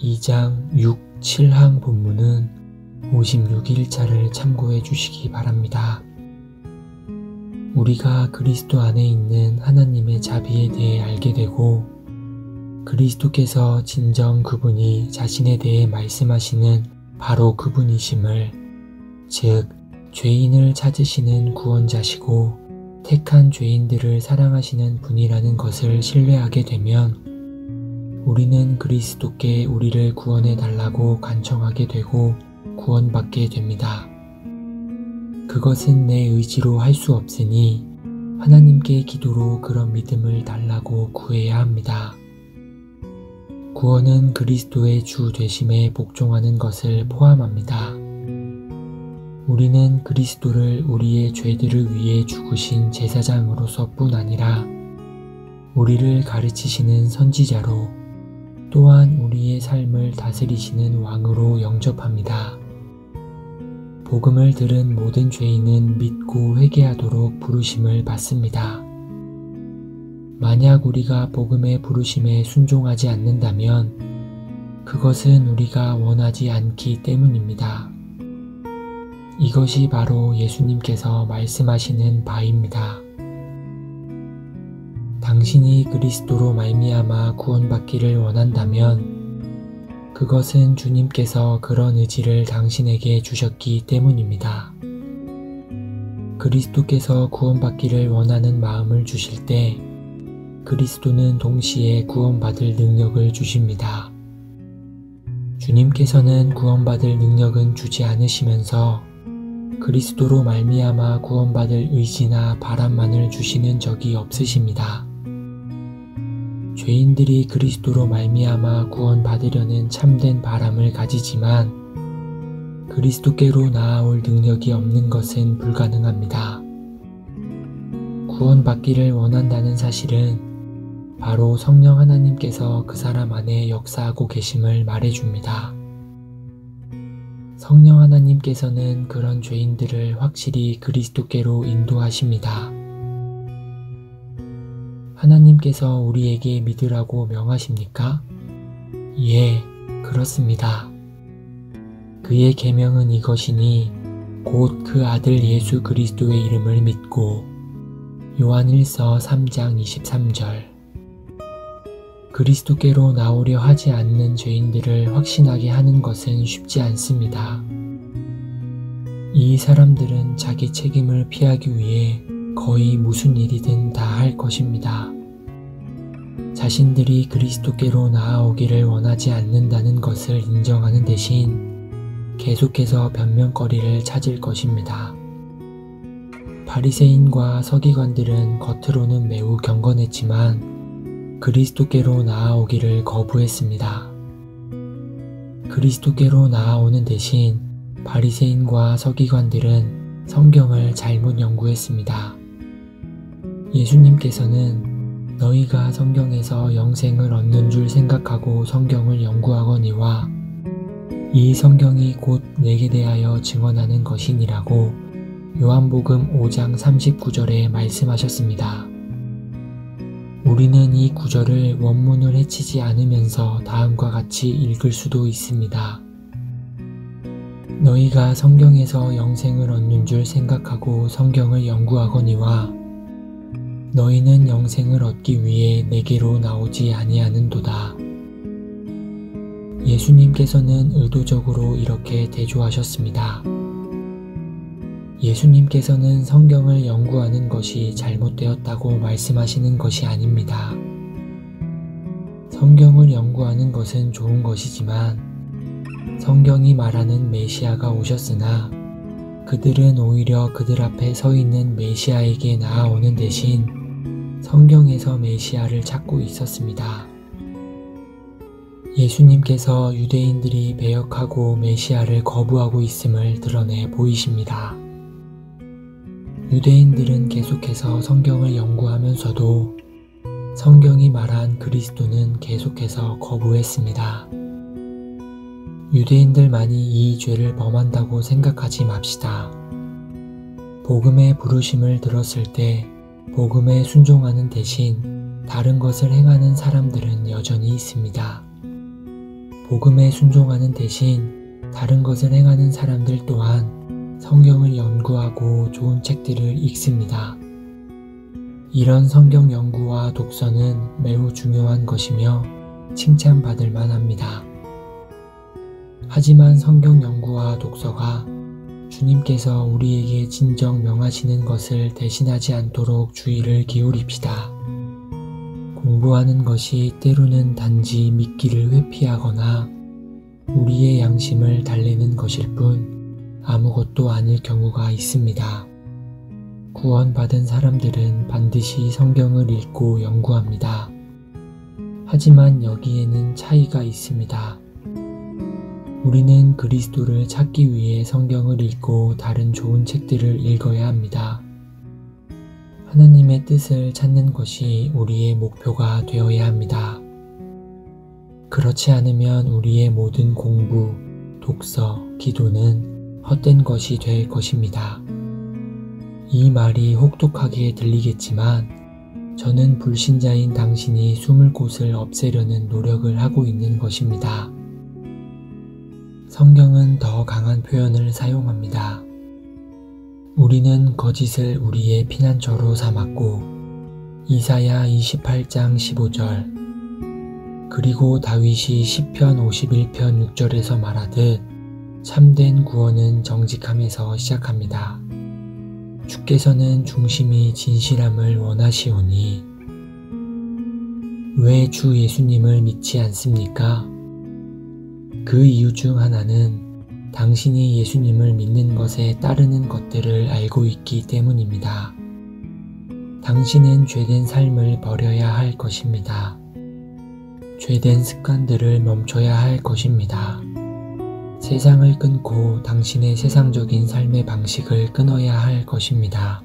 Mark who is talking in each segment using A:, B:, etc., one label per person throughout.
A: (2장 6, 7항) 본문은 56일차를 참고해 주시기 바랍니다. 우리가 그리스도 안에 있는 하나님의 자비에 대해 알게 되고 그리스도께서 진정 그분이 자신에 대해 말씀하시는 바로 그분이심을, 즉 죄인을 찾으시는 구원자시고 택한 죄인들을 사랑하시는 분이라는 것을 신뢰하게 되면 우리는 그리스도께 우리를 구원해 달라고 간청하게 되고 구원받게 됩니다. 그것은 내 의지로 할 수 없으니 하나님께 기도로 그런 믿음을 달라고 구해야 합니다. 구원은 그리스도의 주 되심에 복종하는 것을 포함합니다. 우리는 그리스도를 우리의 죄들을 위해 죽으신 제사장으로서뿐 아니라 우리를 가르치시는 선지자로, 또한 우리의 삶을 다스리시는 왕으로 영접합니다. 복음을 들은 모든 죄인은 믿고 회개하도록 부르심을 받습니다. 만약 우리가 복음의 부르심에 순종하지 않는다면 그것은 우리가 원하지 않기 때문입니다. 이것이 바로 예수님께서 말씀하시는 바입니다. 당신이 그리스도로 말미암아 구원받기를 원한다면 그것은 주님께서 그런 의지를 당신에게 주셨기 때문입니다. 그리스도께서 구원받기를 원하는 마음을 주실 때 그리스도는 동시에 구원받을 능력을 주십니다. 주님께서는 구원받을 능력은 주지 않으시면서 그리스도로 말미암아 구원받을 의지나 바람만을 주시는 적이 없으십니다. 죄인들이 그리스도로 말미암아 구원받으려는 참된 바람을 가지지만 그리스도께로 나아올 능력이 없는 것은 불가능합니다. 구원받기를 원한다는 사실은 바로 성령 하나님께서 그 사람 안에 역사하고 계심을 말해줍니다. 성령 하나님께서는 그런 죄인들을 확실히 그리스도께로 인도하십니다. 하나님께서 우리에게 믿으라고 명하십니까? 예, 그렇습니다. 그의 계명은 이것이니 곧 그 아들 예수 그리스도의 이름을 믿고, 요한일서 3장 23절. 그리스도께로 나오려 하지 않는 죄인들을 확신하게 하는 것은 쉽지 않습니다. 이 사람들은 자기 책임을 피하기 위해 거의 무슨 일이든 다 할 것입니다. 자신들이 그리스도께로 나아오기를 원하지 않는다는 것을 인정하는 대신 계속해서 변명거리를 찾을 것입니다. 바리새인과 서기관들은 겉으로는 매우 경건했지만 그리스도께로 나아오기를 거부했습니다. 그리스도께로 나아오는 대신 바리새인과 서기관들은 성경을 잘못 연구했습니다. 예수님께서는 너희가 성경에서 영생을 얻는 줄 생각하고 성경을 연구하거니와 이 성경이 곧 내게 대하여 증언하는 것이니라고 요한복음 5장 39절에 말씀하셨습니다. 우리는 이 구절을 원문을 해치지 않으면서 다음과 같이 읽을 수도 있습니다. 너희가 성경에서 영생을 얻는 줄 생각하고 성경을 연구하거니와 너희는 영생을 얻기 위해 내게로 나오지 아니하는도다. 예수님께서는 의도적으로 이렇게 대조하셨습니다. 예수님께서는 성경을 연구하는 것이 잘못되었다고 말씀하시는 것이 아닙니다. 성경을 연구하는 것은 좋은 것이지만 성경이 말하는 메시아가 오셨으나 그들은 오히려 그들 앞에 서 있는 메시아에게 나아오는 대신 성경에서 메시아를 찾고 있었습니다. 예수님께서 유대인들이 배역하고 메시아를 거부하고 있음을 드러내 보이십니다. 유대인들은 계속해서 성경을 연구하면서도 성경이 말한 그리스도는 계속해서 거부했습니다. 유대인들만이 이 죄를 범한다고 생각하지 맙시다. 복음의 부르심을 들었을 때 복음에 순종하는 대신 다른 것을 행하는 사람들은 여전히 있습니다. 복음에 순종하는 대신 다른 것을 행하는 사람들 또한 성경을 연구하고 좋은 책들을 읽습니다. 이런 성경 연구와 독서는 매우 중요한 것이며 칭찬받을 만합니다. 하지만 성경 연구와 독서가 주님께서 우리에게 진정 명하시는 것을 대신하지 않도록 주의를 기울입시다. 공부하는 것이 때로는 단지 믿기를 회피하거나 우리의 양심을 달래는 것일 뿐 아무것도 아닐 경우가 있습니다. 구원받은 사람들은 반드시 성경을 읽고 연구합니다. 하지만 여기에는 차이가 있습니다. 우리는 그리스도를 찾기 위해 성경을 읽고 다른 좋은 책들을 읽어야 합니다. 하나님의 뜻을 찾는 것이 우리의 목표가 되어야 합니다. 그렇지 않으면 우리의 모든 공부, 독서, 기도는 헛된 것이 될 것입니다. 이 말이 혹독하게 들리겠지만 저는 불신자인 당신이 숨을 곳을 없애려는 노력을 하고 있는 것입니다. 성경은 더 강한 표현을 사용합니다. 우리는 거짓을 우리의 피난처로 삼았고 이사야 28장 15절 그리고 다윗이 시편 51편 6절에서 말하듯 참된 구원은 정직함에서 시작합니다. 주께서는 중심이 진실함을 원하시오니 왜 주 예수님을 믿지 않습니까? 그 이유 중 하나는 당신이 예수님을 믿는 것에 따르는 것들을 알고 있기 때문입니다. 당신은 죄된 삶을 버려야 할 것입니다. 죄된 습관들을 멈춰야 할 것입니다. 세상을 끊고 당신의 세상적인 삶의 방식을 끊어야 할 것입니다.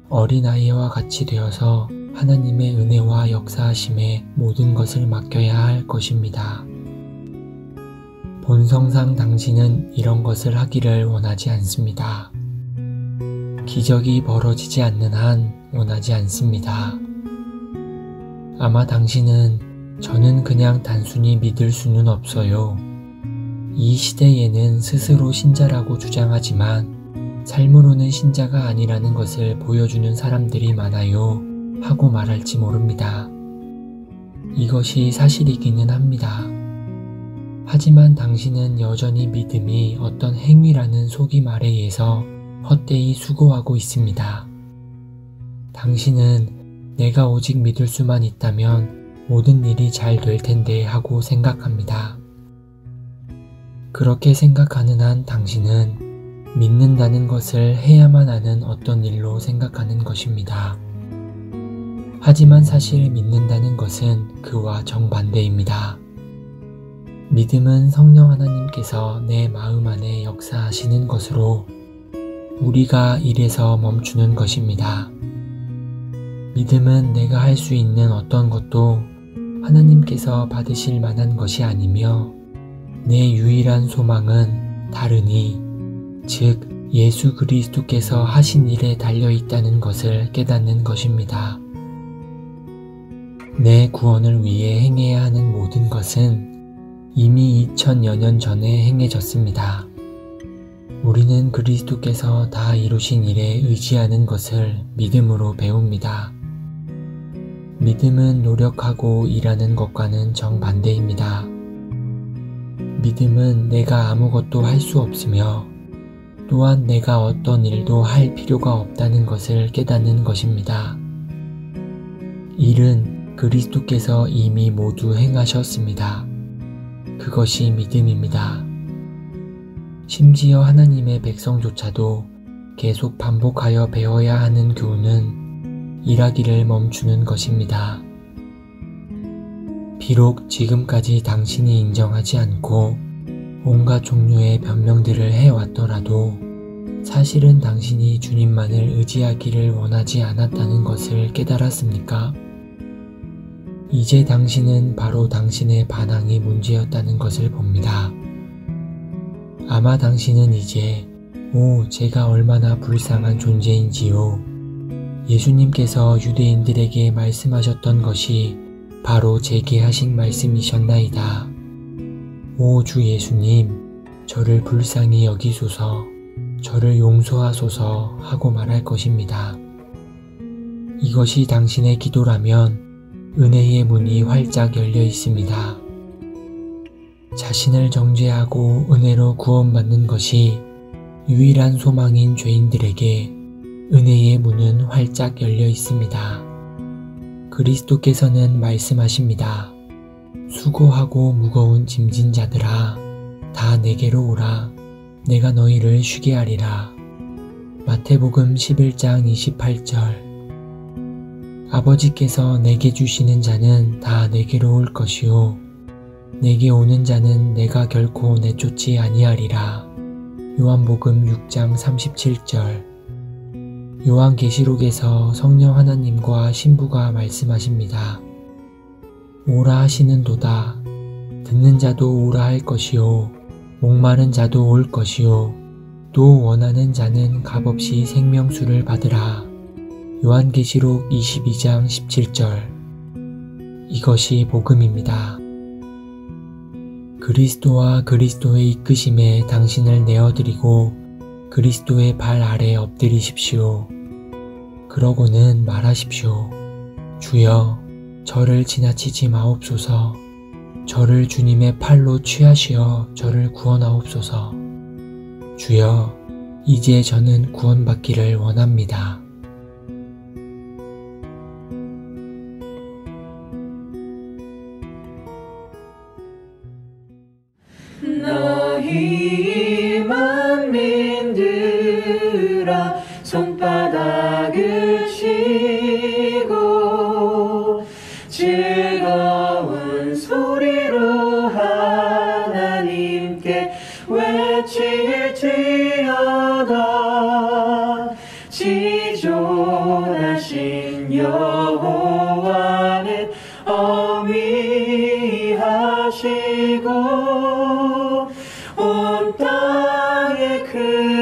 A: 어린아이와 같이 되어서 하나님의 은혜와 역사하심에 모든 것을 맡겨야 할 것입니다. 본성상 당신은 이런 것을 하기를 원하지 않습니다. 기적이 벌어지지 않는 한 원하지 않습니다. 아마 당신은 저는 그냥 단순히 믿을 수는 없어요. 이 시대에는 스스로 신자라고 주장하지만 삶으로는 신자가 아니라는 것을 보여주는 사람들이 많아요 하고 말할지 모릅니다. 이것이 사실이기는 합니다. 하지만 당신은 여전히 믿음이 어떤 행위라는 속임말에 의해서 헛되이 수고하고 있습니다. 당신은 내가 오직 믿을 수만 있다면 모든 일이 잘 될 텐데 하고 생각합니다. 그렇게 생각하는 한 당신은 믿는다는 것을 해야만 하는 어떤 일로 생각하는 것입니다. 하지만 사실 믿는다는 것은 그와 정반대입니다. 믿음은 성령 하나님께서 내 마음 안에 역사하시는 것으로 우리가 일에서 멈추는 것입니다. 믿음은 내가 할 수 있는 어떤 것도 하나님께서 받으실 만한 것이 아니며 내 유일한 소망은 다르니 즉 예수 그리스도께서 하신 일에 달려있다는 것을 깨닫는 것입니다. 내 구원을 위해 행해야 하는 모든 것은 이미 2000여 년 전에 행해졌습니다. 우리는 그리스도께서 다 이루신 일에 의지하는 것을 믿음으로 배웁니다. 믿음은 노력하고 일하는 것과는 정반대입니다. 믿음은 내가 아무것도 할 수 없으며 또한 내가 어떤 일도 할 필요가 없다는 것을 깨닫는 것입니다. 일은 그리스도께서 이미 모두 행하셨습니다. 그것이 믿음입니다. 심지어 하나님의 백성조차도 계속 반복하여 배워야 하는 교훈은 일하기를 멈추는 것입니다. 비록 지금까지 당신이 인정하지 않고 온갖 종류의 변명들을 해왔더라도 사실은 당신이 주님만을 의지하기를 원하지 않았다는 것을 깨달았습니까? 이제 당신은 바로 당신의 반항이 문제였다는 것을 봅니다. 아마 당신은 이제 제가 얼마나 불쌍한 존재인지요. 예수님께서 유대인들에게 말씀하셨던 것이 바로 제게 하신 말씀이셨나이다. 주 예수님, 저를 불쌍히 여기소서, 저를 용서하소서 하고 말할 것입니다. 이것이 당신의 기도라면 은혜의 문이 활짝 열려 있습니다. 자신을 정죄하고 은혜로 구원받는 것이 유일한 소망인 죄인들에게 은혜의 문은 활짝 열려 있습니다. 그리스도께서는 말씀하십니다. 수고하고 무거운 짐진 자들아, 다 내게로 오라. 내가 너희를 쉬게 하리라. 마태복음 11장 28절. 아버지께서 내게 주시는 자는 다 내게로 올 것이요 내게 오는 자는 내가 결코 내쫓지 아니하리라. 요한복음 6장 37절. 요한계시록에서 성령 하나님과 신부가 말씀하십니다. 오라 하시는도다. 듣는 자도 오라 할 것이요 목마른 자도 올 것이요 또 원하는 자는 값없이 생명수를 받으라. 요한계시록 22장 17절. 이것이 복음입니다. 그리스도와 그리스도의 이끄심에 당신을 내어드리고 그리스도의 발 아래 엎드리십시오. 그러고는 말하십시오. 주여, 저를 지나치지 마옵소서. 저를 주님의 팔로 취하시어 저를 구원하옵소서. 주여, 이제 저는 구원받기를 원합니다.
B: 너희 만민들아 손바닥을 치고 즐거운 소리로 하나님께 외칠지어다. 지존하신 여호와는 어미하시고 온 땅에 그